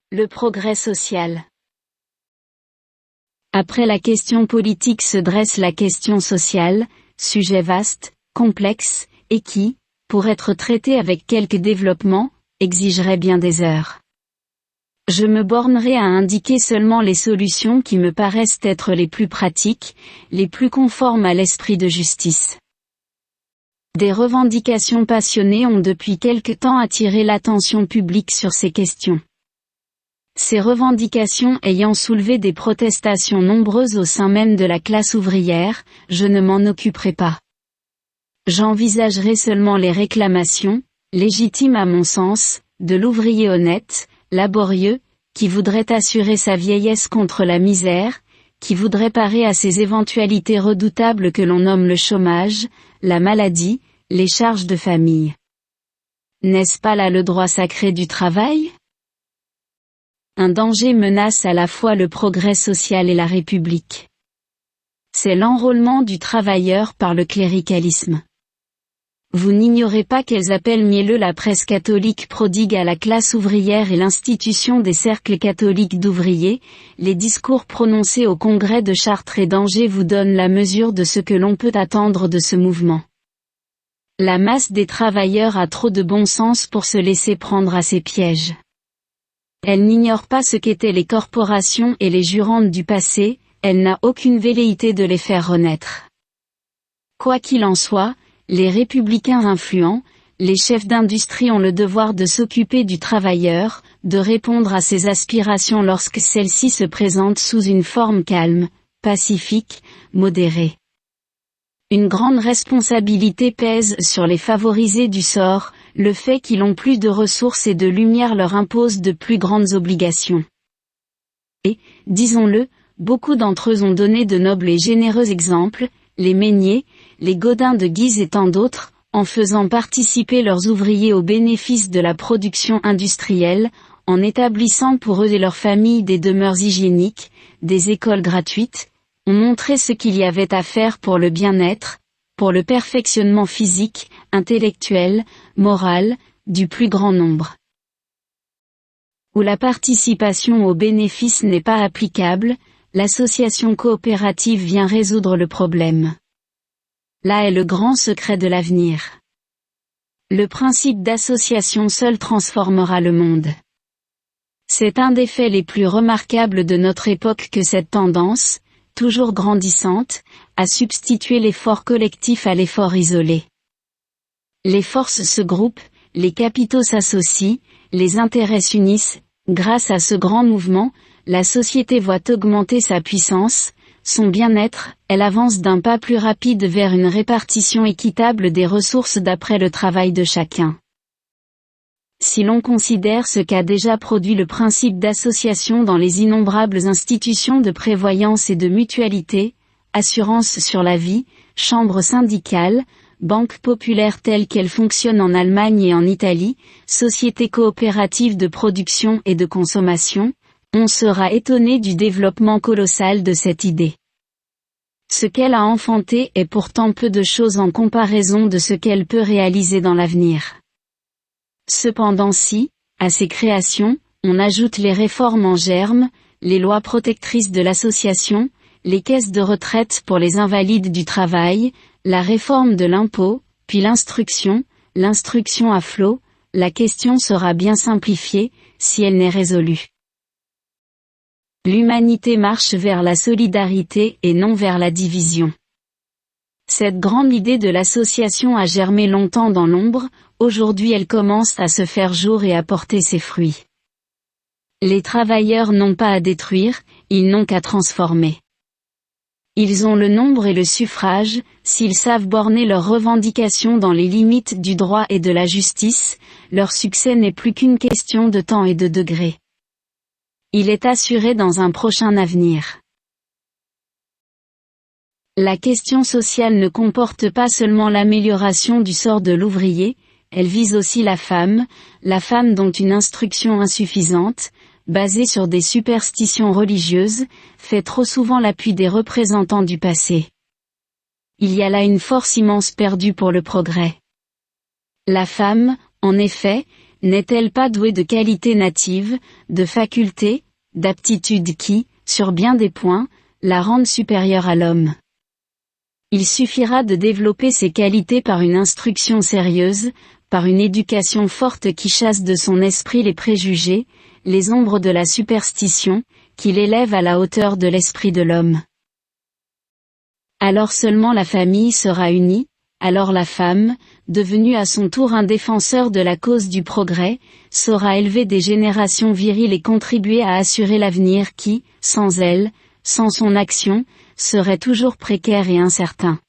Le progrès social. Après la question politique se dresse la question sociale, sujet vaste, complexe, et qui, pour être traité avec quelque développement, exigerait bien des heures. Je me bornerai à indiquer seulement les solutions qui me paraissent être les plus pratiques, les plus conformes à l'esprit de justice. Des revendications passionnées ont depuis quelque temps attiré l'attention publique sur ces questions. Ces revendications ayant soulevé des protestations nombreuses au sein même de la classe ouvrière, je ne m'en occuperai pas. J'envisagerai seulement les réclamations, légitimes à mon sens, de l'ouvrier honnête, laborieux, qui voudrait assurer sa vieillesse contre la misère, qui voudrait parer à ces éventualités redoutables que l'on nomme le chômage, la maladie, les charges de famille. N'est-ce pas là le droit sacré du travail ? Un danger menace à la fois le progrès social et la République. C'est l'enrôlement du travailleur par le cléricalisme. Vous n'ignorez pas quels appels mielleux la presse catholique prodigue à la classe ouvrière et l'institution des cercles catholiques d'ouvriers, les discours prononcés au congrès de Chartres et d'Angers vous donnent la mesure de ce que l'on peut attendre de ce mouvement. La masse des travailleurs a trop de bon sens pour se laisser prendre à ces pièges. Elle n'ignore pas ce qu'étaient les corporations et les jurantes du passé, elle n'a aucune velléité de les faire renaître. Quoi qu'il en soit, les républicains influents, les chefs d'industrie ont le devoir de s'occuper du travailleur, de répondre à ses aspirations lorsque celles-ci se présentent sous une forme calme, pacifique, modérée. Une grande responsabilité pèse sur les favorisés du sort, le fait qu'ils ont plus de ressources et de lumière leur impose de plus grandes obligations. Et, disons-le, beaucoup d'entre eux ont donné de nobles et généreux exemples, les Meignier, les Godin de Guise et tant d'autres, en faisant participer leurs ouvriers aux bénéfices de la production industrielle, en établissant pour eux et leurs familles des demeures hygiéniques, des écoles gratuites, ont montré ce qu'il y avait à faire pour le bien-être, pour le perfectionnement physique, intellectuel, moral, du plus grand nombre. Où la participation aux bénéfices n'est pas applicable, l'association coopérative vient résoudre le problème. Là est le grand secret de l'avenir. Le principe d'association seul transformera le monde. C'est un des faits les plus remarquables de notre époque que cette tendance, toujours grandissante, à substituer l'effort collectif à l'effort isolé. Les forces se groupent, les capitaux s'associent, les intérêts s'unissent, grâce à ce grand mouvement, la société voit augmenter sa puissance, son bien-être, elle avance d'un pas plus rapide vers une répartition équitable des ressources d'après le travail de chacun. Si l'on considère ce qu'a déjà produit le principe d'association dans les innombrables institutions de prévoyance et de mutualité, assurance sur la vie, chambres syndicales, banques populaires telles qu'elles fonctionnent en Allemagne et en Italie, sociétés coopératives de production et de consommation, on sera étonné du développement colossal de cette idée. Ce qu'elle a enfanté est pourtant peu de choses en comparaison de ce qu'elle peut réaliser dans l'avenir. Cependant si, à ces créations, on ajoute les réformes en germe, les lois protectrices de l'association, les caisses de retraite pour les invalides du travail, la réforme de l'impôt, puis l'instruction à flot, la question sera bien simplifiée, si elle n'est résolue. L'humanité marche vers la solidarité et non vers la division. Cette grande idée de l'association a germé longtemps dans l'ombre, aujourd'hui elle commence à se faire jour et à porter ses fruits. Les travailleurs n'ont pas à détruire, ils n'ont qu'à transformer. Ils ont le nombre et le suffrage, s'ils savent borner leurs revendications dans les limites du droit et de la justice, leur succès n'est plus qu'une question de temps et de degré. Il est assuré dans un prochain avenir. La question sociale ne comporte pas seulement l'amélioration du sort de l'ouvrier, elle vise aussi la femme dont une instruction insuffisante, basée sur des superstitions religieuses, fait trop souvent l'appui des représentants du passé. Il y a là une force immense perdue pour le progrès. La femme, en effet, n'est-elle pas douée de qualités natives, de facultés, d'aptitudes qui, sur bien des points, la rendent supérieure à l'homme? Il suffira de développer ces qualités par une instruction sérieuse, par une éducation forte qui chasse de son esprit les préjugés, les ombres de la superstition, qui l'élève à la hauteur de l'esprit de l'homme. Alors seulement la famille sera unie, alors la femme, devenue à son tour un défenseur de la cause du progrès, saura élever des générations viriles et contribuer à assurer l'avenir qui, sans elle, sans son action, serait toujours précaire et incertain.